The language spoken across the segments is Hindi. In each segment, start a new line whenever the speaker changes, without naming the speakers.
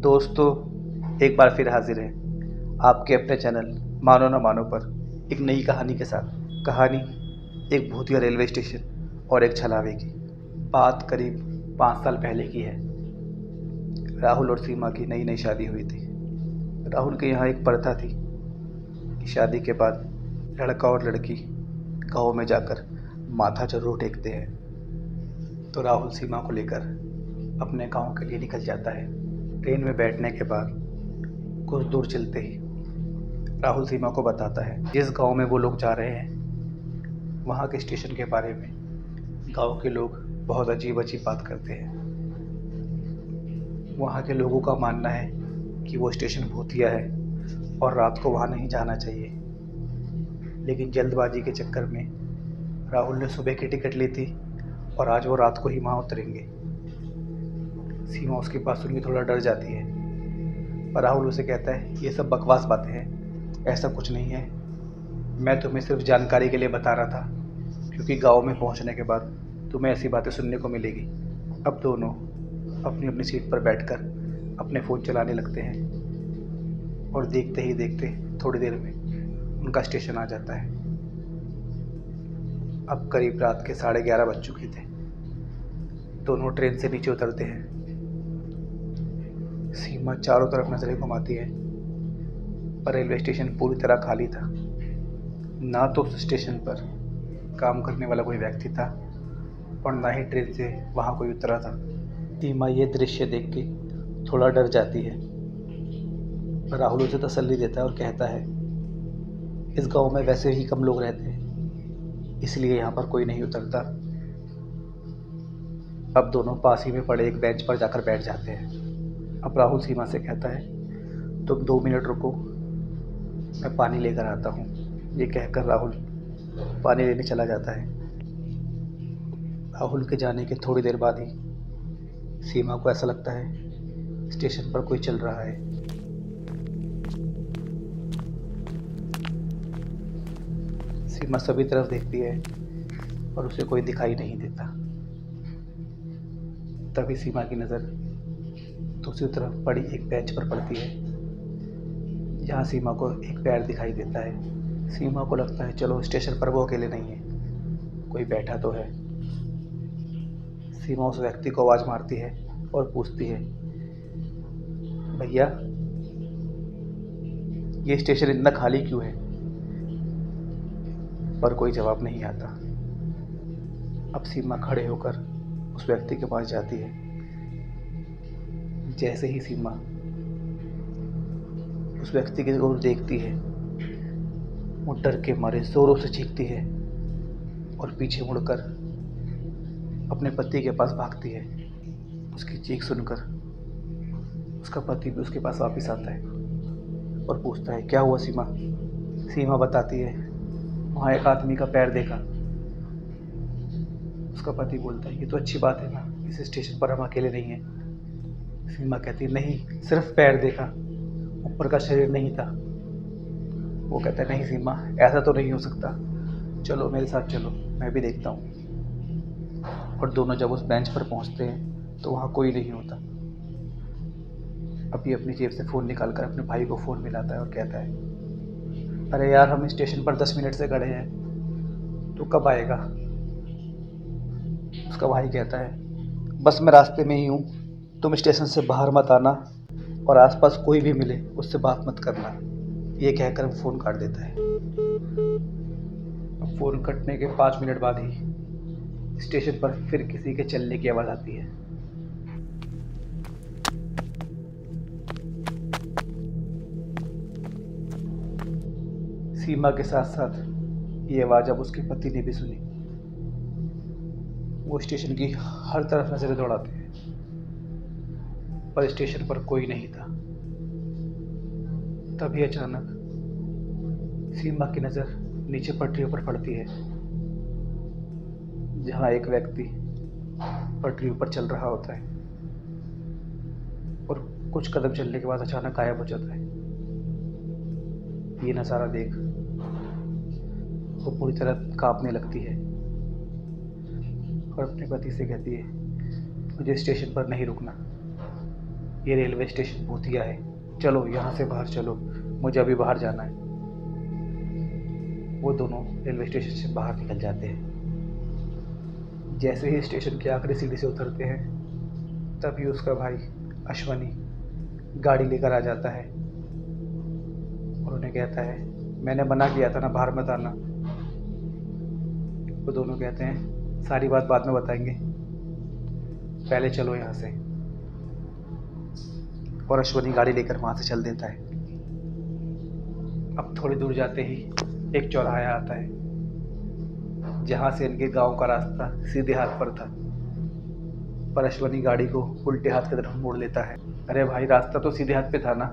दोस्तों, एक बार फिर हाजिर है आपके अपने चैनल मानो ना मानो पर एक नई कहानी के साथ। कहानी एक भूतिया रेलवे स्टेशन और एक छलावे की। बात करीब 5 साल पहले की है। राहुल और सीमा की नई नई शादी हुई थी। राहुल के यहाँ एक प्रथा थी कि शादी के बाद लड़का और लड़की गाँव में जाकर माथा जरूर टेकते हैं। तो राहुल सीमा को लेकर अपने गांव के लिए निकल जाता है। ट्रेन में बैठने के बाद कुछ दूर चलते ही राहुल सीमा को बताता है जिस गांव में वो लोग जा रहे हैं वहाँ के स्टेशन के बारे में गांव के लोग बहुत अजीब अजीब बात करते हैं। वहाँ के लोगों का मानना है कि वो स्टेशन भूतिया है और रात को वहाँ नहीं जाना चाहिए। लेकिन जल्दबाजी के चक्कर में राहुल ने सुबह की टिकट ली थी और आज वो रात को ही वहाँ उतरेंगे। सीमा उसकी बात सुन के थोड़ा डर जाती है, पर राहुल उसे कहता है ये सब बकवास बातें हैं, ऐसा कुछ नहीं है। मैं तुम्हें सिर्फ जानकारी के लिए बता रहा था क्योंकि गांव में पहुंचने के बाद तुम्हें ऐसी बातें सुनने को मिलेगी। अब दोनों अपनी अपनी सीट पर बैठकर अपने फ़ोन चलाने लगते हैं और देखते ही देखते थोड़ी देर में उनका स्टेशन आ जाता है। अब करीब रात के 11:30 बज चुके थे। दोनों ट्रेन से नीचे उतरते हैं। सीमा चारों तरफ नजरें घुमाती है, पर रेलवे स्टेशन पूरी तरह खाली था। ना तो उस स्टेशन पर काम करने वाला कोई व्यक्ति था और ना ही ट्रेन से वहाँ कोई उतरा था। सीमा ये दृश्य देख के थोड़ा डर जाती है, पर राहुल उसे तसल्ली देता है और कहता है इस गांव में वैसे ही कम लोग रहते हैं, इसलिए यहाँ पर कोई नहीं उतरता। अब दोनों पास ही में पड़े एक बेंच पर जाकर बैठ जाते हैं। अब राहुल सीमा से कहता है तुम 2 मिनट रुको, मैं पानी लेकर आता हूँ। ये कहकर राहुल पानी लेने चला जाता है। राहुल के जाने के थोड़ी देर बाद ही सीमा को ऐसा लगता है स्टेशन पर कोई चल रहा है। सीमा सभी तरफ देखती है और उसे कोई दिखाई नहीं देता। तभी सीमा की नज़र दूसरी तरफ पड़ी एक बेंच पर पड़ती है, जहाँ सीमा को एक पैर दिखाई देता है। सीमा को लगता है चलो स्टेशन पर वो अकेले नहीं है, कोई बैठा तो है। सीमा उस व्यक्ति को आवाज़ मारती है और पूछती है भैया, ये स्टेशन इतना खाली क्यों है? पर कोई जवाब नहीं आता। अब सीमा खड़े होकर उस व्यक्ति के पास जाती है। जैसे ही सीमा उस व्यक्ति की ओर देखती है, वो डर के मारे जोरों से चीखती है और पीछे मुड़कर अपने पति के पास भागती है। उसकी चीख सुनकर उसका पति भी उसके पास वापस आता है और पूछता है क्या हुआ सीमा? सीमा बताती है वहाँ एक आदमी का पैर देखा। उसका पति बोलता है ये तो अच्छी बात है ना, इस स्टेशन पर हम अकेले नहीं हैं। सीमा कहती नहीं, सिर्फ पैर देखा, ऊपर का शरीर नहीं था। वो कहता है नहीं सीमा, ऐसा तो नहीं हो सकता, चलो मेरे साथ चलो, मैं भी देखता हूँ। और दोनों जब उस बेंच पर पहुँचते हैं तो वहाँ कोई नहीं होता। अभी अपनी जेब से फ़ोन निकालकर अपने भाई को फ़ोन मिलाता है और कहता है अरे यार, हम स्टेशन पर 10 मिनट से खड़े हैं, तू कब आएगा? उसका भाई कहता है बस मैं रास्ते में ही हूँ, तुम स्टेशन से बाहर मत आना और आसपास कोई भी मिले उससे बात मत करना। ये कहकर वो फ़ोन काट देता है। अब फ़ोन कटने के 5 मिनट बाद ही स्टेशन पर फिर किसी के चलने की आवाज़ आती है। सीमा के साथ साथ ये आवाज़ अब उसके पति ने भी सुनी। वो स्टेशन की हर तरफ नजरें दौड़ाते हैं, पर स्टेशन पर कोई नहीं था। तभी अचानक सीमा की नज़र नीचे पटरियों पर पड़ती है, जहाँ एक व्यक्ति पटरियों पर चल रहा होता है और कुछ कदम चलने के बाद अचानक गायब हो जाता है। ये नज़ारा देख वो पूरी तरह कांपने लगती है और अपने पति से कहती है मुझे स्टेशन पर नहीं रुकना, ये रेलवे स्टेशन भूतिया है, चलो यहाँ से बाहर चलो, मुझे अभी बाहर जाना है। वो दोनों रेलवे स्टेशन से बाहर निकल जाते हैं। जैसे ही स्टेशन की आखिरी सीढ़ी से उतरते हैं, तभी उसका भाई अश्वनी गाड़ी लेकर आ जाता है और उन्हें कहता है, मैंने मना किया था ना बाहर मत आना। वो दोनों कहते हैं, सारी बात बाद में बताएंगे, पहले चलो यहाँ से। और अश्वनी गाड़ी लेकर वहाँ से चल देता है। अब थोड़ी दूर जाते ही एक चौराहा आता है, जहाँ से इनके गांव का रास्ता सीधे हाथ पर था, पर अश्वनी गाड़ी को उल्टे हाथ की तरफ मोड़ लेता है। अरे भाई, रास्ता तो सीधे हाथ पे था ना।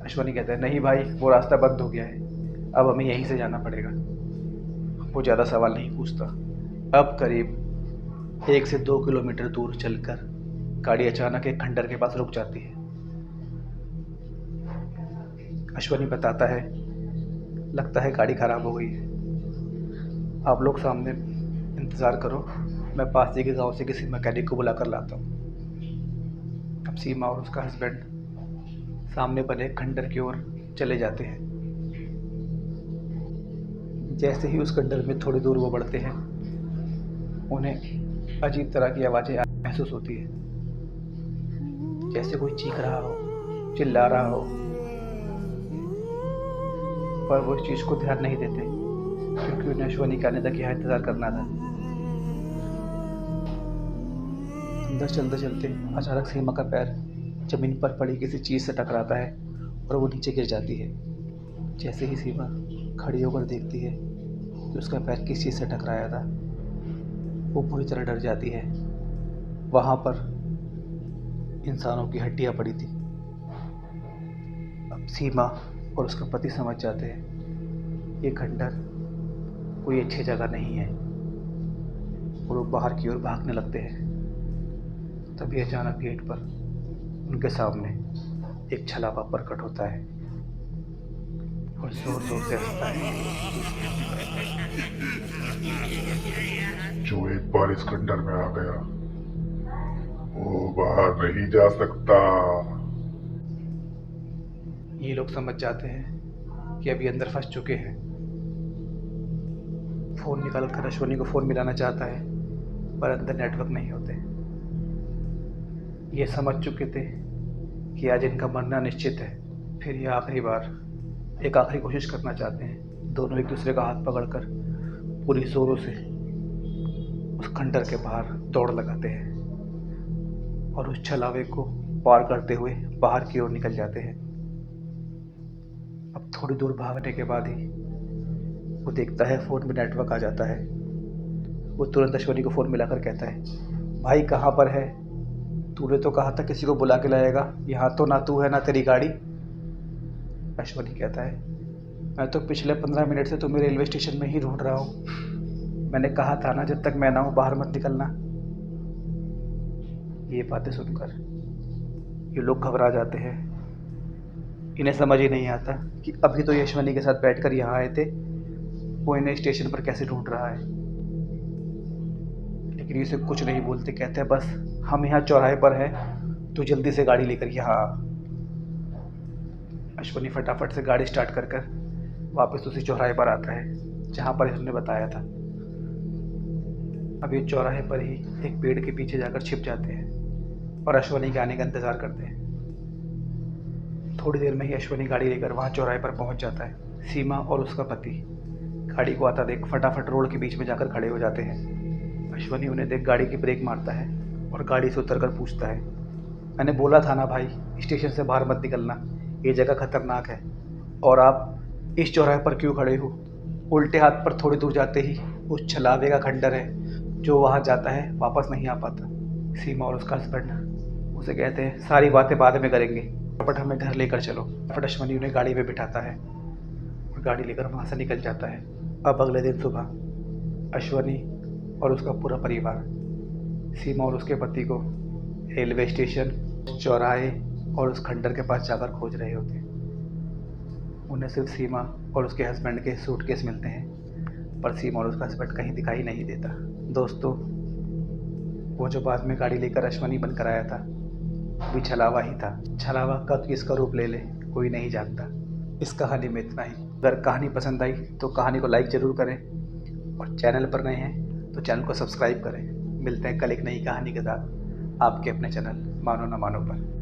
अश्वनी कहता है, नहीं भाई, वो रास्ता बंद हो गया है, अब हमें यहीं से जाना पड़ेगा। वो ज़्यादा सवाल नहीं पूछता। अब करीब 1 से 2 किलोमीटर दूर चलकर गाड़ी अचानक एक खंडर के पास रुक जाती है। अश्वनी बताता है, लगता है गाड़ी खराब हो गई है, आप लोग सामने इंतज़ार करो, मैं पास ही के गांव से किसी मैकेनिक को बुला कर लाता हूँ। अब सीमा और उसका हस्बैंड सामने बने खंडर की ओर चले जाते हैं। जैसे ही उस खंडर में थोड़ी दूर वो बढ़ते हैं, उन्हें अजीब तरह की आवाज़ें महसूस होती है, जैसे कोई चीख रहा हो, चिल्ला रहा हो, पर वो इस चीज़ को ध्यान नहीं देते, क्योंकि उन्हें अश्वनी के आने तक यहाँ इंतज़ार करना था। अंदर चलते चलते अचानक सीमा का पैर जमीन पर पड़ी किसी चीज़ से टकराता है और वो नीचे गिर जाती है। जैसे ही सीमा खड़ी होकर देखती है कि उसका पैर किस चीज़ से टकराया था, वो पूरी तरह डर जाती है। वहाँ पर इंसानों की हड्डियाँ पड़ी थी। अब सीमा और उसका पति समझ जाते हैं ये खंडर कोई अच्छी जगह नहीं है, और वो बाहर की ओर भागने लगते हैं। तभी अचानक गेट पर उनके सामने एक छलावा प्रकट होता है और जोर जोर से हंसता है।
जो एक बार इस खंडर में आ गया वो बाहर नहीं जा सकता।
ये लोग समझ जाते हैं कि अभी अंदर फंस चुके हैं। फ़ोन निकाल कर अश्वनी को फ़ोन मिलाना चाहता है, पर अंदर नेटवर्क नहीं होते। ये समझ चुके थे कि आज इनका मरना निश्चित है। फिर ये आखिरी बार एक आखिरी कोशिश करना चाहते हैं। दोनों एक दूसरे का हाथ पकड़कर पूरी जोरों से उस खंडर के बाहर दौड़ लगाते हैं और उस छलावे को पार करते हुए बाहर की ओर निकल जाते हैं। अब थोड़ी दूर भागने के बाद ही वो देखता है फ़ोन में नेटवर्क आ जाता है। वो तुरंत अश्वनी को फ़ोन मिलाकर कहता है, भाई कहाँ पर है? तूने तो कहा था किसी को बुला के लाएगा, यहाँ तो ना तू है ना तेरी गाड़ी। अश्वनी कहता है, मैं तो पिछले 15 मिनट से तुम्हें रेलवे स्टेशन में ही ढूंढ रहा हूँ। मैंने कहा था ना जब तक मैं ना हूँ बाहर मत निकलना। ये बातें सुनकर ये लोग घबरा जाते हैं। इन्हें समझ ही नहीं आता कि अभी तो ये अश्वनी के साथ बैठकर यहाँ आए थे, वो इन्हें स्टेशन पर कैसे ढूंढ रहा है। लेकिन ये सिर्फ कुछ नहीं बोलते, कहते हैं बस हम यहाँ चौराहे पर हैं, तो जल्दी से गाड़ी लेकर यहाँ आ। अश्वनी फटाफट से गाड़ी स्टार्ट कर कर वापस उसी चौराहे पर आता है जहाँ पर इसने बताया था। अब ये चौराहे पर ही एक पेड़ के पीछे जाकर छिप जाते हैं और अश्वनी के आने का इंतज़ार करते हैं। थोड़ी देर में ही अश्वनी गाड़ी लेकर वहाँ चौराहे पर पहुँच जाता है। सीमा और उसका पति गाड़ी को आता देख फटाफट रोड के बीच में जाकर खड़े हो जाते हैं। अश्वनी उन्हें देख गाड़ी की ब्रेक मारता है और गाड़ी से उतरकर पूछता है, मैंने बोला था ना भाई, स्टेशन से बाहर मत निकलना, ये जगह खतरनाक है, और आप इस चौराहे पर क्यों खड़े हो? उल्टे हाथ पर थोड़ी दूर जाते ही उस छलावे का खंडर है, जो वहाँ जाता है वापस नहीं आ पाता। सीमा और उसका हस्बैंड उसे कहते हैं, सारी बातें बाद में करेंगे, फटाफट हमें घर लेकर चलो। फटाफट अश्वनी उन्हें गाड़ी में बिठाता है और गाड़ी लेकर वहाँ से निकल जाता है। अब अगले दिन सुबह अश्वनी और उसका पूरा परिवार सीमा और उसके पति को रेलवे स्टेशन, चौराहे और उस खंडर के पास जाकर खोज रहे होते हैं। उन्हें सिर्फ सीमा और उसके हस्बैंड के सूटकेस मिलते हैं, पर सीमा और उसका हस्बैंड कहीं दिखाई नहीं देता। दोस्तों, वो जो बाद में गाड़ी लेकर अश्वनी बनकर आया था, भी छलावा ही था। छलावा कब किसका रूप ले ले कोई नहीं जानता। इस कहानी में इतना ही। अगर कहानी पसंद आई तो कहानी को लाइक ज़रूर करें और चैनल पर नए हैं तो चैनल को सब्सक्राइब करें। मिलते हैं कल एक नई कहानी के साथ आपके अपने चैनल मानो ना मानो पर।